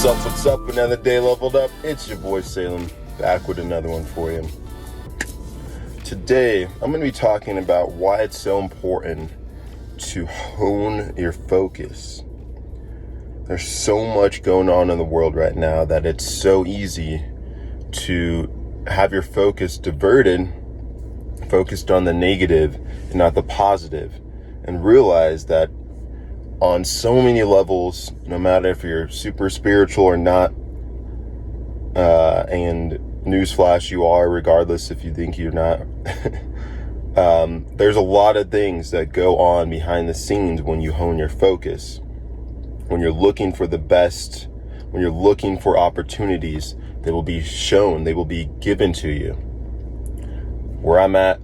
What's up? Another day leveled up. It's your boy Salem, back with another one for you. Today, I'm going to be talking about why it's so important to hone your focus. There's so much going on in the world right now that it's so easy to have your focus diverted, focused on the negative and not the positive, and realize that on so many levels, no matter if you're super spiritual or not, and newsflash, you are, regardless if you think you're not, there's a lot of things that go on behind the scenes when you hone your focus. When you're looking for the best, when you're looking for opportunities, they will be shown, they will be given to you. Where I'm at,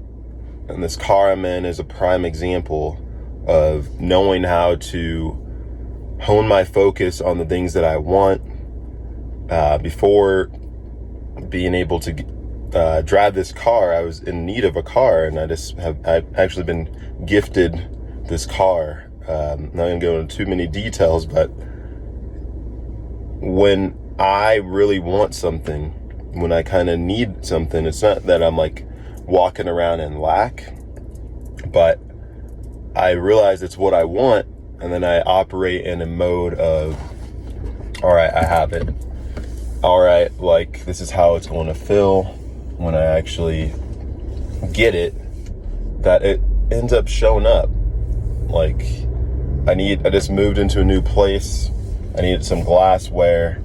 and this car I'm in, is a prime example of knowing how to hone my focus on the things that I want. Before being able to drive this car, I was in need of a car, and I've actually been gifted this car. I'm not going to go into too many details, but when I really want something, when I kind of need something, it's not that I'm like walking around in lack, but I realize it's what I want, and then I operate in a mode of, all right, I have it. All right, like, this is how it's going to feel when I actually get it, that it ends up showing up. Like, I just moved into a new place. I needed some glassware,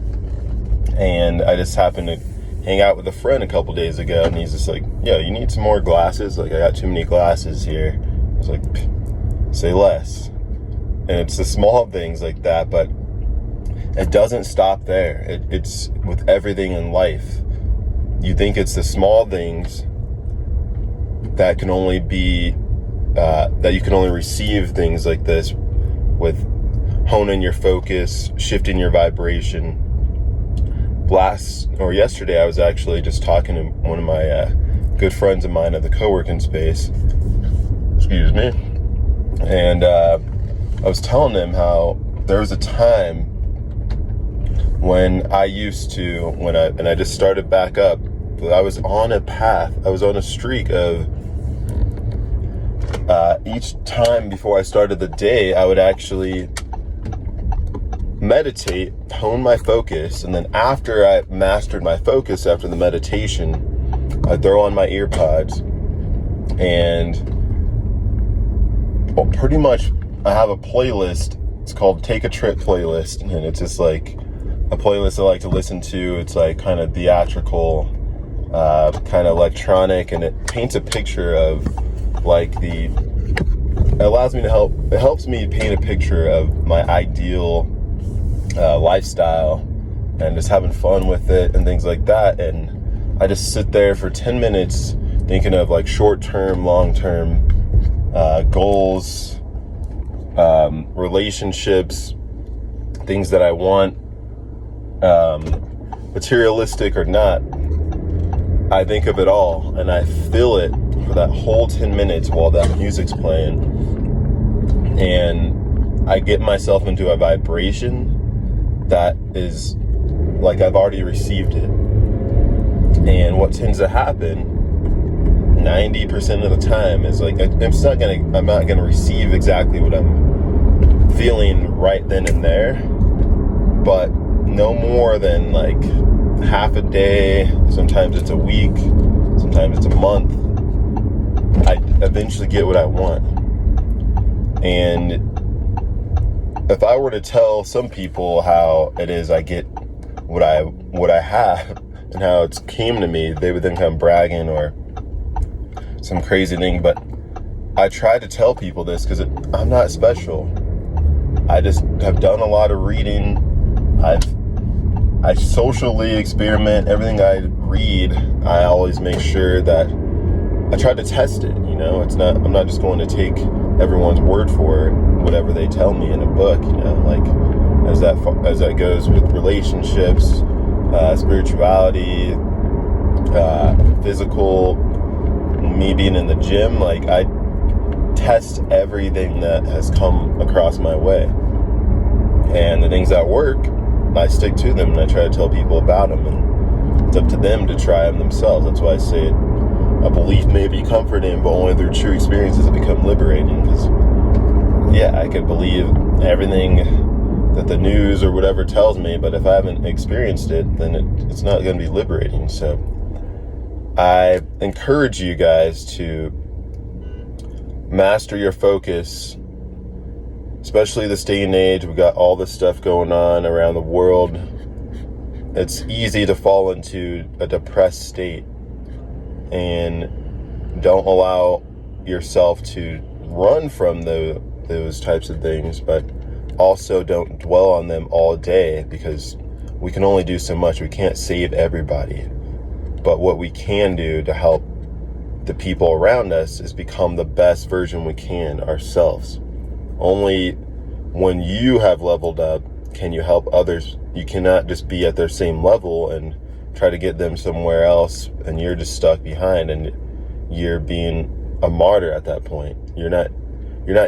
and I just happened to hang out with a friend a couple days ago, and he's just like, yo, you need some more glasses? Like, I got too many glasses here. I was like, say less. And it's the small things like that, but it doesn't stop there. It's with everything in life. You think it's the small things that can only be, that you can only receive things like this with honing your focus, shifting your vibration. Yesterday, I was actually just talking to one of my good friends of mine at the co-working space. Excuse me. And I was telling him how there was a time when I used to, and I just started back up, but I was on a path, I was on a streak of, each time before I started the day, I would actually meditate, hone my focus, and then after I mastered my focus after the meditation, I'd throw on my ear pods, and pretty much I have a playlist. It's called Take a Trip playlist, and it's just like a playlist I like to listen to. It's like kind of theatrical, kind of electronic, and it paints a picture of like it helps me paint a picture of my ideal lifestyle, and just having fun with it and things like that. And I just sit there for 10 minutes thinking of like short-term, long-term goals, relationships, things that I want, materialistic or not. I think of it all, and I feel it for that whole 10 minutes while that music's playing, and I get myself into a vibration that is like I've already received it. And what tends to happen 90% of the time is like I'm not gonna receive exactly what I'm feeling right then and there, but no more than like half a day, sometimes it's a week, sometimes it's a month, I eventually get what I want. And if I were to tell some people how it is I get what I have and how it's came to me, they would think I'm bragging or some crazy thing. But I try to tell people this because I'm not special. I just have done a lot of reading. I socially experiment. Everything I read, I always make sure that I try to test it. You know, I'm not just going to take everyone's word for it, whatever they tell me in a book. You know, like as that goes with relationships, spirituality, physical, me being in the gym. Like I test everything that has come across my way, and the things that work, I stick to them and I try to tell people about them, and it's up to them to try them themselves. That's why I say a belief may be comforting, but only through true experiences it become liberating. Because yeah, I could believe everything that the news or whatever tells me, but if I haven't experienced it, then it's not going to be liberating. So I encourage you guys to master your focus, especially this day and age. We've got all this stuff going on around the world. It's easy to fall into a depressed state, and don't allow yourself to run from those types of things, but also don't dwell on them all day, because we can only do so much. We can't save everybody, but what we can do to help the people around us is become the best version we can ourselves. Only when you have leveled up can you help others. You cannot just be at their same level and try to get them somewhere else, and you're just stuck behind, and you're being a martyr at that point. You're not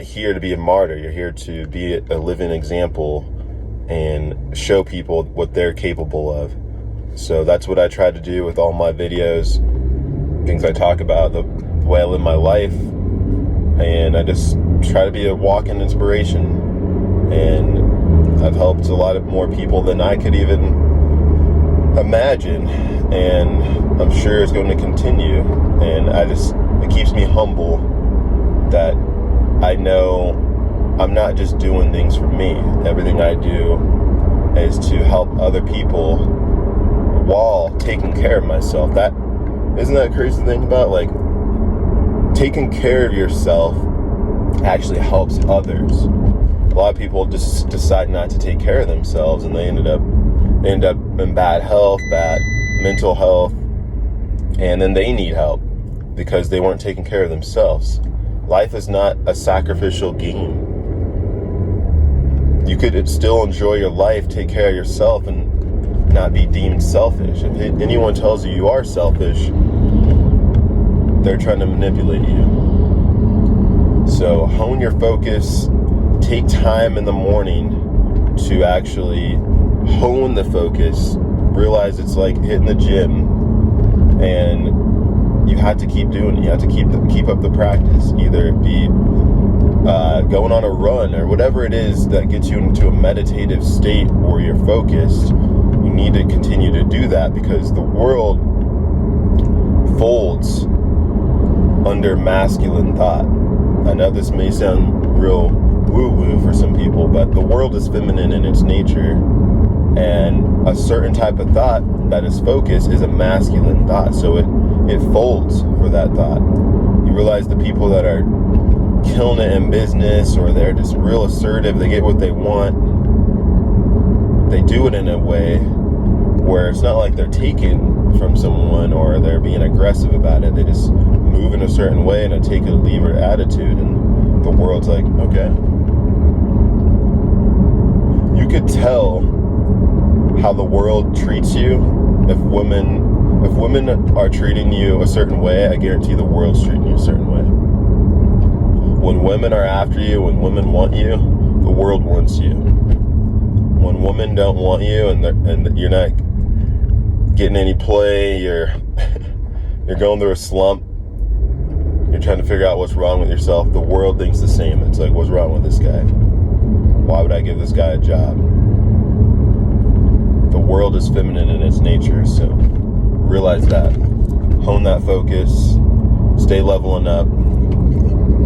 here to be a martyr. You're here to be a living example and show people what they're capable of. So that's what I try to do with all my videos, things I talk about, the way I live my life, and I just try to be a walking inspiration. And I've helped a lot of more people than I could even imagine, and I'm sure it's going to continue. And it keeps me humble that I know I'm not just doing things for me. Everything I do is to help other people while taking care of myself. Isn't that a crazy thing about, like, taking care of yourself actually helps others. A lot of people just decide not to take care of themselves, and they end up in bad health, bad mental health, and then they need help because they weren't taking care of themselves. Life is not a sacrificial game. You could still enjoy your life, take care of yourself, and not be deemed selfish. If anyone tells you you are selfish, they're trying to manipulate you. So hone your focus. Take time in the morning to actually hone the focus. Realize it's like hitting the gym, and you have to keep doing it. You have to keep up the practice. Either it be going on a run or whatever it is that gets you into a meditative state where you're focused. You need to continue to do that, because the world folds under masculine thought. I know this may sound real woo-woo for some people, but the world is feminine in its nature, and a certain type of thought that is focused is a masculine thought, so it folds for that thought. You realize the people that are killing it in business, or they're just real assertive, they get what they want, they do it in a way where it's not like they're taking from someone or they're being aggressive about it. They just move in a certain way in a take it or leave it attitude, and the world's like, okay. You could tell how the world treats you if women are treating you a certain way. I guarantee the world's treating you a certain way. When women are after you, when women want you, the world wants you. When women don't want you and you're not getting any play, you're going through a slump, you're trying to figure out what's wrong with yourself, the world thinks the same. It's like, what's wrong with this guy? Why would I give this guy a job? The world is feminine in its nature, so realize that. Hone that focus. Stay leveling up.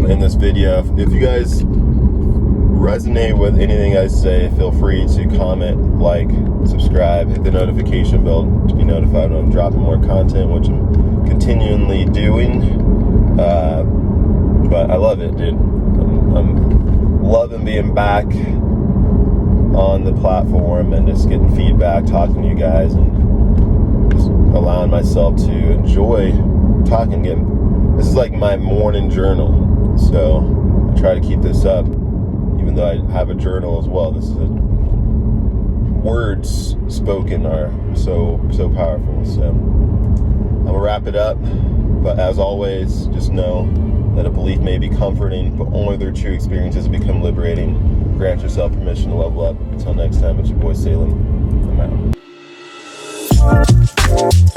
In this video, if you guys resonate with anything I say, feel free to comment, like, subscribe, hit the notification bell to be notified when I'm dropping more content, which I'm continually doing. But I love it, dude. I'm loving being back on the platform and just getting feedback, talking to you guys, and just allowing myself to enjoy talking. This is like my morning journal, so I try to keep this up, even though I have a journal as well. Words spoken are so powerful. So I'm gonna wrap it up, but as always, just know that a belief may be comforting, but only their true experiences become liberating. Grant yourself permission to level up. Until next time, it's your boy Salem. I'm out.